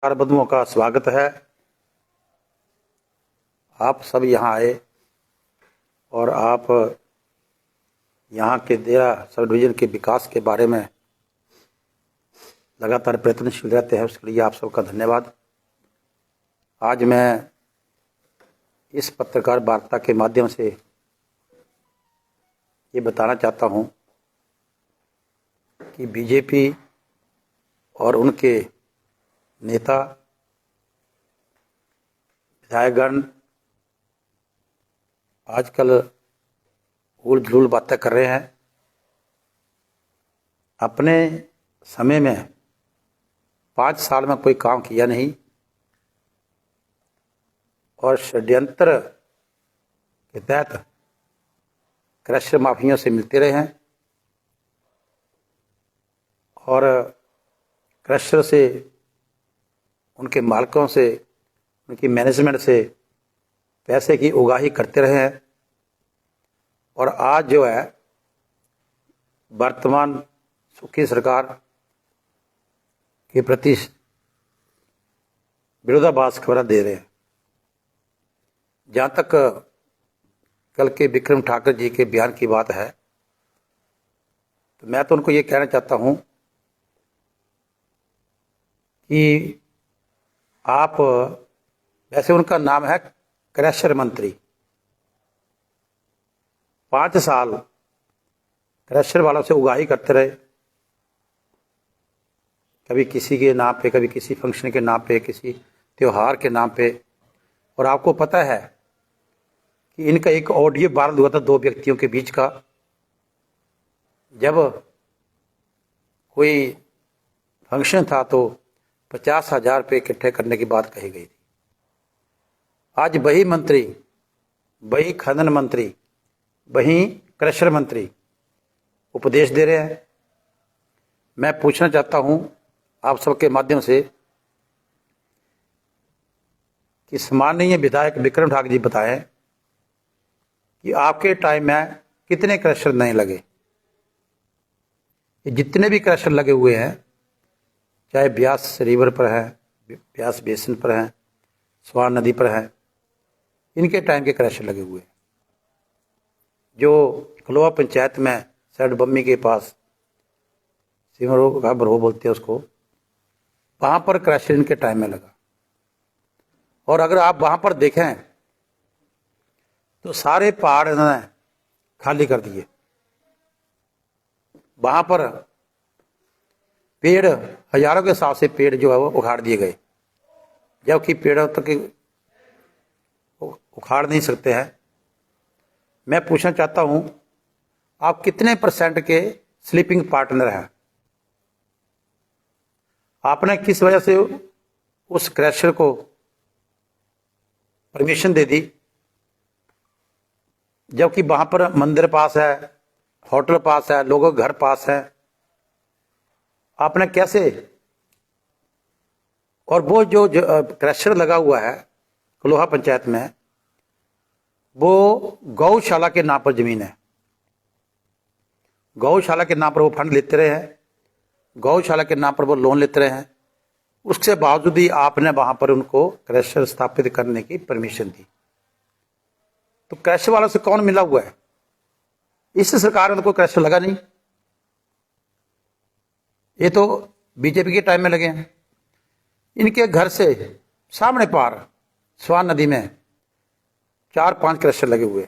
बंधुओं का स्वागत है। आप सब यहाँ आए और आप यहाँ के देरा सब डिवीज़न के विकास के बारे में लगातार प्रयत्नशील रहते हैं, उसके लिए आप सबका धन्यवाद। आज मैं इस पत्रकार वार्ता के माध्यम से ये बताना चाहता हूँ कि बीजेपी और उनके नेता विधायकगण आजकल उल जुल बातें कर रहे हैं। अपने समय में 5 साल में कोई काम किया नहीं और षड्यंत्र के तहत क्रशर माफियों से मिलते रहे हैं और क्रशर से, उनके मालिकों से, उनकी मैनेजमेंट से पैसे की उगाही करते रहे हैं। और आज जो है वर्तमान सुखी सरकार के प्रति विरोधाभास खबरें दे रहे हैं। जहाँ तक कल के विक्रम ठाकुर जी के बयान की बात है, तो मैं तो उनको ये कहना चाहता हूँ कि आप, वैसे उनका नाम है क्रशर मंत्री, 5 साल क्रशर वालों से उगाही करते रहे, कभी किसी के नाम पे, कभी किसी फंक्शन के नाम पे, किसी त्योहार के नाम पे। और आपको पता है कि इनका एक ऑडियो वायरल हुआ था 2 व्यक्तियों के बीच का, जब कोई फंक्शन था तो 50,000 रुपये इकट्ठे करने की बात कही गई थी। आज वही मंत्री, वही खनन मंत्री, वही क्रशर मंत्री उपदेश दे रहे हैं। मैं पूछना चाहता हूं आप सबके माध्यम से कि सम्माननीय विधायक विक्रम ठाकुर जी बताएं कि आपके टाइम में कितने क्रशर नहीं लगे। जितने भी क्रशर लगे हुए हैं, चाहे ब्यास रिवर पर है, ब्यास बेसिन पर हैं, स्वान नदी पर है, इनके टाइम के क्रशर लगे हुए हैं। जो खलोआ पंचायत में सैड बम्मी के पास सिमरो का बरो बोलते हैं उसको, वहाँ पर क्रशर इनके टाइम में लगा। और अगर आप वहाँ पर देखें तो सारे पहाड़ इन्होंने खाली कर दिए। वहाँ पर पेड़, हजारों के हिसाब से पेड़ जो है वो उखाड़ दिए गए, जबकि पेड़ों तक उखाड़ नहीं सकते हैं। मैं पूछना चाहता हूं, आप कितने % के स्लीपिंग पार्टनर हैं? आपने किस वजह से उस क्रशर को परमिशन दे दी, जबकि वहां पर मंदिर पास है, होटल पास है, लोगों के घर पास है? आपने कैसे? और वो जो क्रशर लगा हुआ है कलोहा पंचायत में, वो गौशाला के नाम पर जमीन है। गौशाला के नाम पर वो फंड लेते रहे हैं, गौशाला के नाम पर वो लोन लेते रहे हैं। उसके बावजूद ही आपने वहां पर उनको क्रशर स्थापित करने की परमिशन दी। तो क्रशर वालों से कौन मिला हुआ है? इस सरकार में तो कोई क्रशर लगा नहीं, ये तो बीजेपी के टाइम में लगे हैं। इनके घर से सामने पार स्वान नदी में 4-5 क्रशर लगे हुए।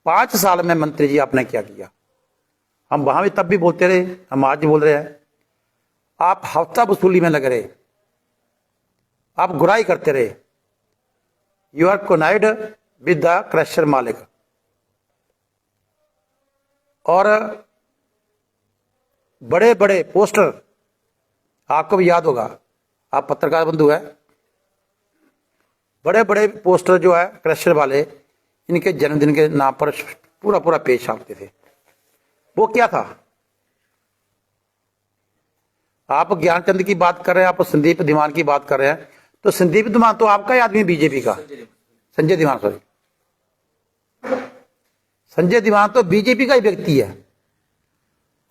5 साल में मंत्री जी आपने क्या किया? हम वहां भी तब भी बोलते रहे, हम आज भी बोल रहे हैं। आप हफ्ता वसूली में लगे रहे, आप गुराई करते रहे। You are connived with the crusher मालिक। और बड़े बड़े पोस्टर, आपको भी याद होगा, आप पत्रकार बंधु है, बड़े बड़े पोस्टर जो है क्रशर वाले, इनके जन्मदिन के नाम पर पूरा पूरा पेज छापते थे। वो क्या था? आप ज्ञानचंद की बात कर रहे हैं, आप संदीप धीमान की बात कर रहे हैं, तो संदीप धीमान तो आपका ही आदमी, बीजेपी का संजय धीमान, सॉरी, संजय धीमान तो बीजेपी का ही व्यक्ति है।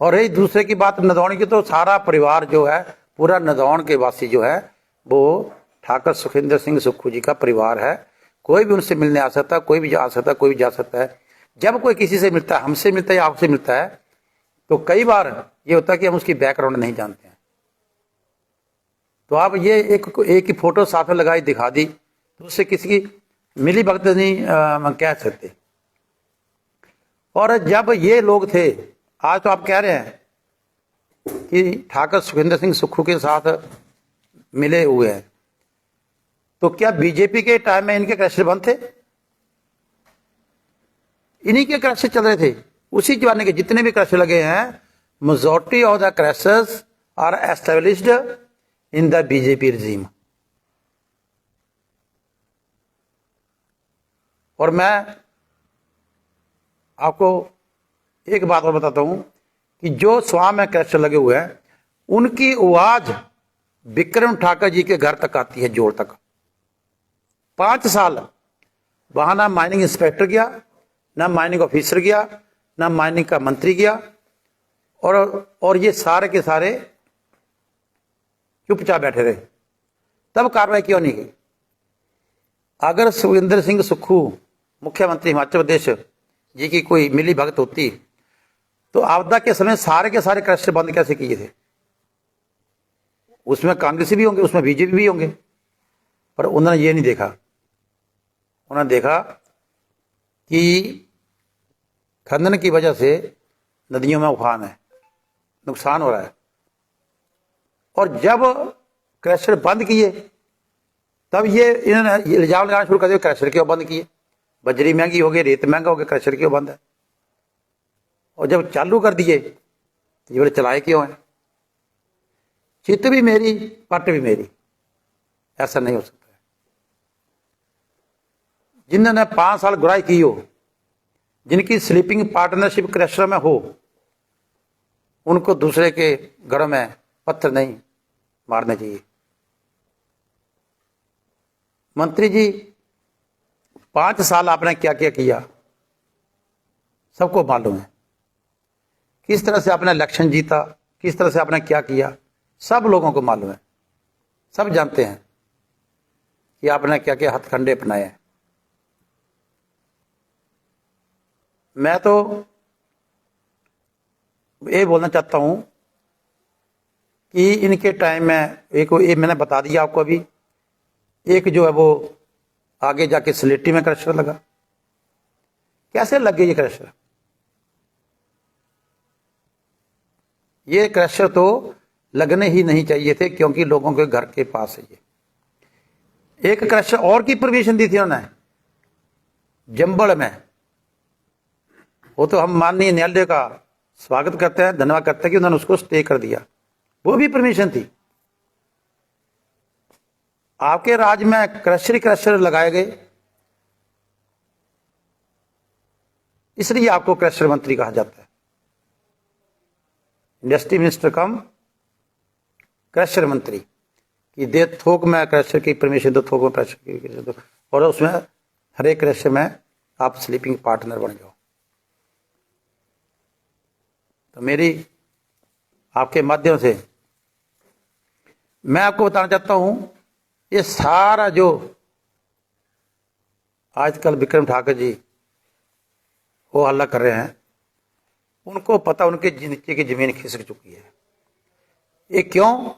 और रही दूसरे की बात नदौन की, तो सारा परिवार जो है, पूरा नदौन के वासी जो है वो ठाकर सुखविंदर सिंह सुक्खू जी का परिवार है। कोई भी उनसे मिलने आ सकता है, कोई भी आ सकता है, कोई भी जा सकता है। जब कोई किसी से मिलता है, हमसे मिलता है या आपसे मिलता है, तो कई बार ये होता है कि हम उसकी बैकग्राउंड नहीं जानते हैं। तो आप ये एक ही फोटो साथ में लगाई दिखा दी तो उससे किसी की मिली भगत नहीं कह सकते। और जब ये लोग थे, आज तो आप कह रहे हैं कि ठाकर सुखविंदर सिंह सुक्खू के साथ मिले हुए हैं, तो क्या बीजेपी के टाइम में इनके क्रैशर बंद थे? इन्हीं के क्रैशर चल रहे थे। उसी जमाने के जितने भी क्रैशर लगे हैं, majority of the crushers are established in the BJP regime. और मैं आपको एक बात और बताता हूं कि जो स्वाम में क्रैशर लगे हुए हैं, उनकी आवाज विक्रम ठाकर जी के घर तक आती है, जोड़ तक। 5 साल वहां ना माइनिंग इंस्पेक्टर गया, ना माइनिंग ऑफिसर गया, ना माइनिंग का मंत्री गया, और ये सारे के सारे चुपचाप बैठे रहे। तब कार्रवाई क्यों नहीं की? अगर सुखविंदर सिंह सुक्खू मुख्यमंत्री हिमाचल प्रदेश जी की कोई मिली भगत होती, तो आपदा के समय सारे के सारे क्रैशर बंद कैसे किए थे? उसमें कांग्रेसी भी होंगे, उसमें बीजेपी भी होंगे, पर उन्होंने ये नहीं देखा। उन्होंने देखा कि खनन की वजह से नदियों में उफान है, नुकसान हो रहा है। और जब क्रैशर बंद किए, तब ये इन्होंने इल्जाम लगाना शुरू कर दिया, क्रैशर क्यों बंद किए? बजरी महंगी हो गई, रेत महंगा हो गया, क्रैशर क्यों बंद है? और जब चालू कर दिए तो ये बोले चलाए क्यों है? चित भी मेरी, पट भी मेरी। ऐसा नहीं हो सकता है। जिन्होंने 5 साल गुराई की हो, जिनकी स्लीपिंग पार्टनरशिप क्रैशर में हो, उनको दूसरे के घरों में पत्थर नहीं मारने चाहिए। मंत्री जी, 5 साल आपने क्या क्या किया सबको मालूम है। किस तरह से आपने इलेक्शन जीता, किस तरह से आपने क्या किया, सब लोगों को मालूम है। सब जानते हैं कि आपने क्या क्या हथकंडे अपनाए हैं। मैं तो ये बोलना चाहता हूं कि इनके टाइम में एक मैंने बता दिया आपको अभी, एक जो है वो आगे जाके स्लेटी में क्रैशर लगा। कैसे लग गए ये क्रैशर? ये क्रैशर तो लगने ही नहीं चाहिए थे, क्योंकि लोगों के घर के पास है ये। एक क्रैशर और की परमिशन दी थी उन्होंने जंबल में। वो तो हम माननीय न्यायालय का स्वागत करते हैं, धन्यवाद करते हैं कि उन्होंने उसको स्टे कर दिया। वो भी परमिशन थी। आपके राज में क्रैशर लगाए गए, इसलिए आपको क्रैशर मंत्री कहा जाता है। इंडस्ट्री मिनिस्टर कम क्रैशर मंत्री कि दे थोक में क्रैशर की परमिशन दो, थोक में क्रैशर की दो, और उसमें हर एक क्रैशर में आप स्लीपिंग पार्टनर बन जाओ। तो मेरी आपके माध्यम से मैं आपको बताना चाहता हूं, ये सारा जो आजकल विक्रम ठाकर जी वो हल्ला कर रहे हैं, उनको पता उनके नीचे की जमीन खिसक चुकी है। ये क्यों?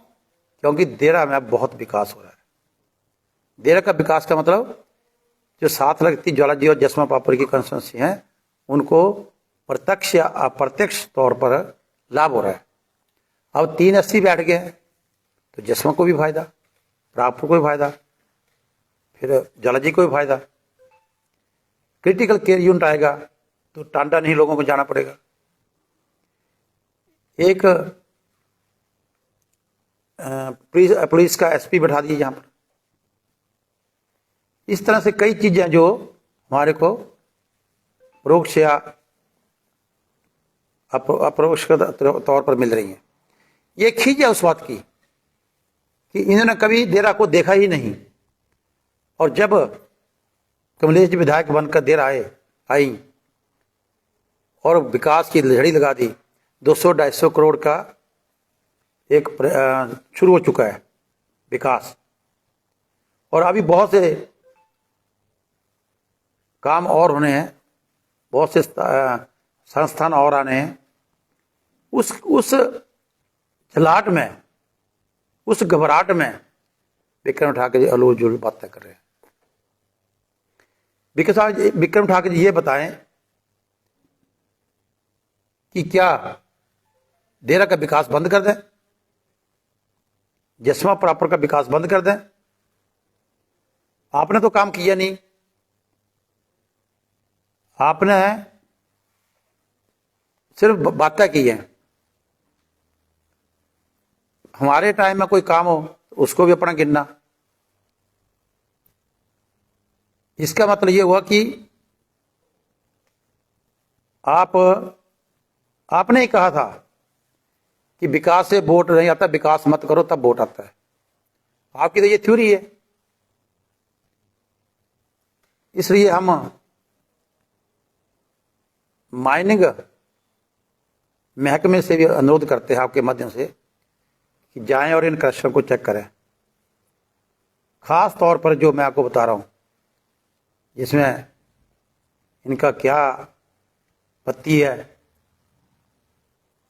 क्योंकि देरा में बहुत विकास हो रहा है। देरा का विकास का मतलब जो साथ लगती ज्वाला जी और जसमा पापड़ की कंस्टिट्यूंसी हैं, उनको प्रत्यक्ष या अप्रत्यक्ष तौर पर लाभ हो रहा है। अब 3 एससी बैठ गए हैं, तो जसमा को भी फायदा, प्रागपुर को भी फायदा, फिर ज्वाला जी को भी फायदा। क्रिटिकल केयर यूनिट आएगा तो टांडा नहीं लोगों को जाना पड़ेगा। एक पुलिस का एसपी बैठा दिए यहां पर। इस तरह से कई चीजें जो हमारे को परोक्ष या अपरोक्ष तौर पर मिल रही हैं। ये खींच है उस बात की कि इन्होंने कभी देरा को देखा ही नहीं, और जब कमलेश जी विधायक बनकर देर आई और विकास की लड़ी लगा दी, 200-250 करोड़ का एक शुरू हो चुका है विकास, और अभी बहुत से काम और होने हैं, बहुत से संस्थान और आने हैं। उस झलाट में, उस घबराहट में विक्रम ठाकुर जी अलूल जुल बातें कर रहे हैं। विक्रम ठाकुर जी ये बताएं कि क्या डेरा का विकास बंद कर दें, जसवा प्रॉपर का विकास बंद कर दें? आपने तो काम किया नहीं, आपने सिर्फ बातें की हैं। हमारे टाइम में कोई काम हो तो उसको भी अपना गिनना। इसका मतलब ये हुआ कि आपने ही कहा था कि विकास से वोट नहीं आता, विकास मत करो तब वोट आता है। आपकी तो ये थ्योरी है। इसलिए हम माइनिंग महकमे से भी अनुरोध करते हैं आपके माध्यम से कि जाएं और इन क्रशर को चेक करें। खास तौर पर जो मैं आपको बता रहा हूं, जिसमें इनका क्या पत्ती है,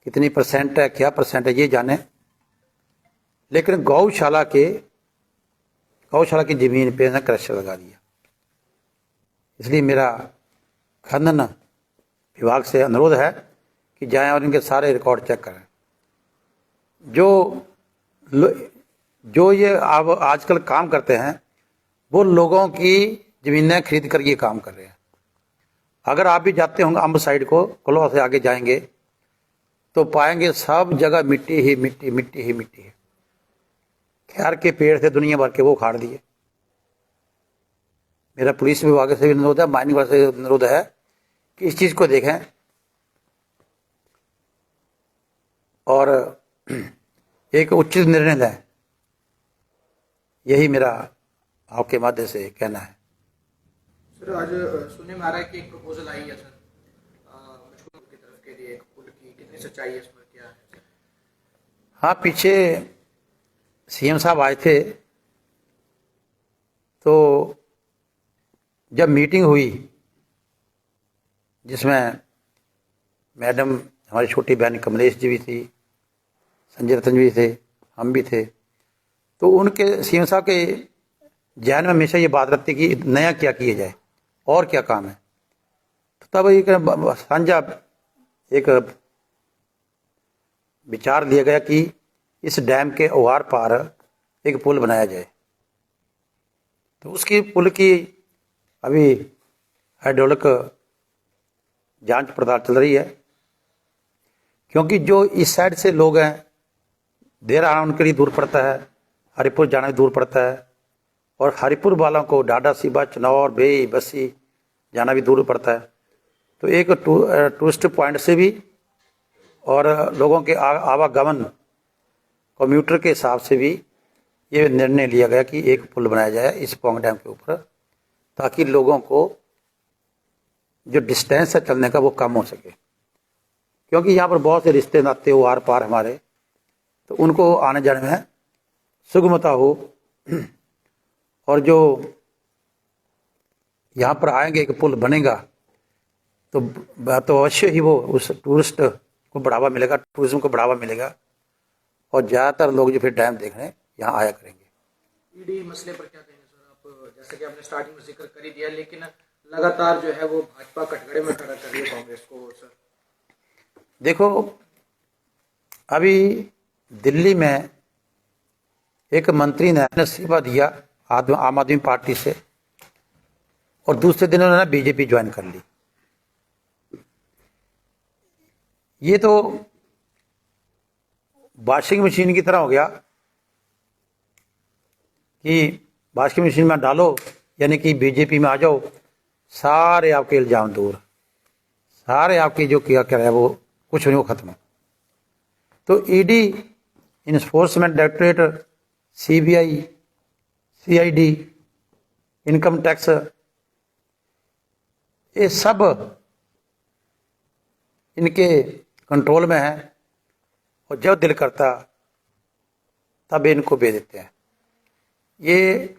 कितनी परसेंट है, क्या परसेंट है, ये जाने। लेकिन गौशाला की जमीन पे ना क्रशर लगा दिया। इसलिए मेरा खनन विभाग से अनुरोध है कि जाएं और इनके सारे रिकॉर्ड चेक करें। जो ये अब आजकल काम करते हैं वो लोगों की जमीनें खरीद कर ये काम कर रहे हैं। अगर आप भी जाते होंगे अम्ब साइड को, कलोहा से आगे जाएंगे तो पाएंगे सब जगह मिट्टी ही मिट्टी, मिट्टी ही मिट्टी है। खैर के पेड़ थे दुनिया भर के, वो उखाड़ दिए। मेरा पुलिस विभाग से भी अनुरोध है, माइनिंग विभाग से अनुरोध है कि इस चीज को देखें और एक उचित निर्णय लें। यही मेरा आपके माध्यम से कहना है। सर, आज सुनने में आ रहा है कि एक प्रपोजल आई है सर मुझको की तरफ के लिए एक पुल की, कितनी सच्चाई है इसमें, क्या है? हाँ, पीछे सीएम साहब आए थे तो जब मीटिंग हुई जिसमें मैडम हमारी छोटी बहन कमलेश जी भी थी, संजय रतन भी थे, हम भी थे, तो उनके सीएम साहब के जहन में हमेशा ये बात रहती कि नया क्या किया जाए और क्या काम है। तो तब एक साझा एक विचार लिया गया कि इस डैम के ओहार पार एक पुल बनाया जाए। तो उसकी पुल की अभी हाइड्रोलिक जांच पड़ताल चल रही है, क्योंकि जो इस साइड से लोग हैं देर आना उनके लिए दूर पड़ता है, हरिपुर जाना भी दूर पड़ता है, और हरिपुर वालों को डाडा सीबा चनौर बेई बस्सी जाना भी दूर पड़ता है। तो एक टूरिस्ट पॉइंट से भी और लोगों के आवागमन कम्यूटर के हिसाब से भी ये निर्णय लिया गया कि एक पुल बनाया जाए इस पौंग डैम के ऊपर, ताकि लोगों को जो डिस्टेंस है चलने का वो कम हो सके। क्योंकि यहाँ पर बहुत से रिश्ते नाते हो आर पार हमारे, तो उनको आने जाने में सुगमता हो। और जो यहाँ पर आएंगे, एक पुल बनेगा तो अवश्य ही वो उस टूरिस्ट को बढ़ावा मिलेगा, टूरिज्म को बढ़ावा मिलेगा, और ज़्यादातर लोग जो फिर डैम देखने यहाँ आया करेंगे। ईडी मसले पर क्या कहेंगे सर आप? जैसे कि आपने स्टार्टिंग में जिक्र कर ही दिया, लेकिन लगातार जो है वो भाजपा कटघरे में खड़ा कर रही है कांग्रेस को। सर देखो, अभी दिल्ली में एक मंत्री ने इस्तीफा दिया आम आदमी पार्टी से, और दूसरे दिन उन्होंने बीजेपी ज्वाइन कर ली। ये तो वॉशिंग मशीन की तरह हो गया कि वॉशिंग मशीन में डालो यानी कि बीजेपी में आ जाओ, सारे आपके इल्जाम दूर, सारे आपकी जो किया क्या है वो कुछ नहीं, वो खत्म। तो ED, enforcement directorate, CBI, CID, income tax, ये सब इनके कंट्रोल में है, और जब दिल करता तब इनको भेज देते हैं। ये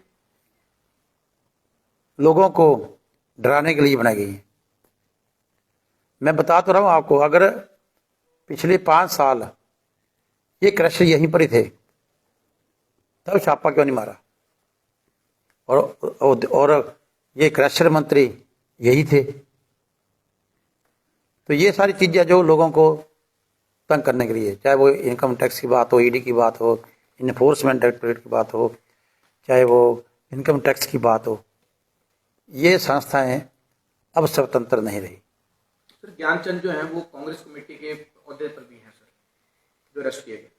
लोगों को डराने के लिए बनाई गई है। मैं बता तो रहा हूँ आपको, अगर पिछले 5 साल ये क्रशर यहीं पर ही थे तब छापा क्यों नहीं मारा? और ये क्रशर मंत्री यही थे। तो ये सारी चीज़ें जो लोगों को तंग करने के लिए, चाहे वो इनकम टैक्स की बात हो, ईडी की बात हो, इन्फोर्समेंट डायरेक्टोरेट की बात हो, चाहे वो इनकम टैक्स की बात हो, ये संस्थाएं अब स्वतंत्र नहीं रही। सर ज्ञानचंद जो है वो कांग्रेस कमेटी के अहदे पर भी हैं सर, जो अरेस्ट किए गए।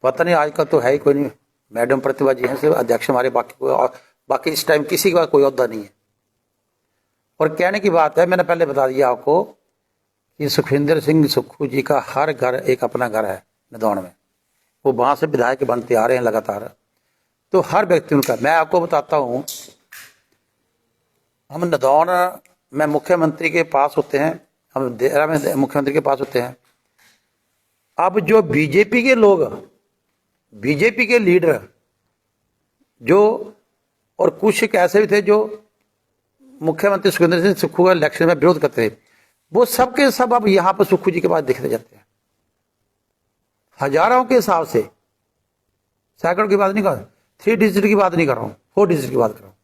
पता नहीं, आजकल तो है ही कोई नहीं। मैडम प्रतिभा जी हैं सिर्फ अध्यक्ष हमारे, बाकी इस टाइम किसी के पास कोई अहदा नहीं है। और कहने की बात है, मैंने पहले बता दिया आपको कि सुखविंदर सिंह सुक्खू जी का हर घर एक अपना घर है नदौन में। वो वहाँ से विधायक बनते आ रहे हैं लगातार। तो हर व्यक्ति उनका, मैं आपको बताता हूँ, हम नदौन में मुख्यमंत्री के पास होते हैं, हम देहरा में मुख्यमंत्री के पास होते हैं। अब जो बीजेपी के लोग, बीजेपी के लीडर जो, और कुछ एक ऐसे भी थे जो मुख्यमंत्री सुखविंदर सिंह सुक्खू का इलेक्शन में विरोध करते थे, वो सब के सब अब यहाँ पर सुक्खू जी के पास दिखते जाते हैं। हजारों के हिसाब से, सैकड़ों की बात नहीं कर रहा, 3 डिजिट की बात नहीं कर रहा हूँ, 4 डिजिट की बात कर रहा हूँ।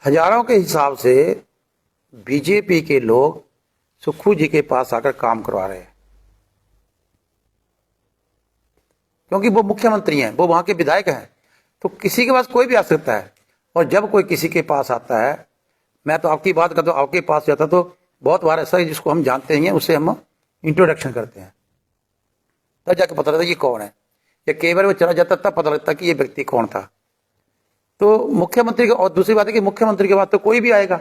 हजारों के हिसाब से बीजेपी के लोग सुक्खू जी के पास आकर काम करवा रहे हैं, क्योंकि वो मुख्यमंत्री हैं, वो वहां के विधायक हैं। तो किसी के पास कोई भी आ सकता है। और जब कोई किसी के पास आता है, मैं तो आपकी बात करता हूँ, आपके पास जाता तो बहुत बार ऐसा है जिसको हम जानते हैं, उससे हम इंट्रोडक्शन करते हैं, तब जाके पता लगता है ये कौन है। या कई बार वो चला जाता तब पता लगता कि ये व्यक्ति कौन था। तो मुख्यमंत्री का, और दूसरी बात है कि मुख्यमंत्री के बाद तो कोई भी आएगा,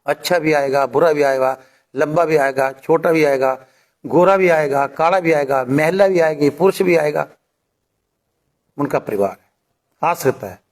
अच्छा भी आएगा, बुरा भी आएगा, लंबा भी आएगा, छोटा भी आएगा, गोरा भी आएगा, काला भी आएगा, महिला भी आएगी, पुरुष भी आएगा, उनका परिवार है, आ सकता है।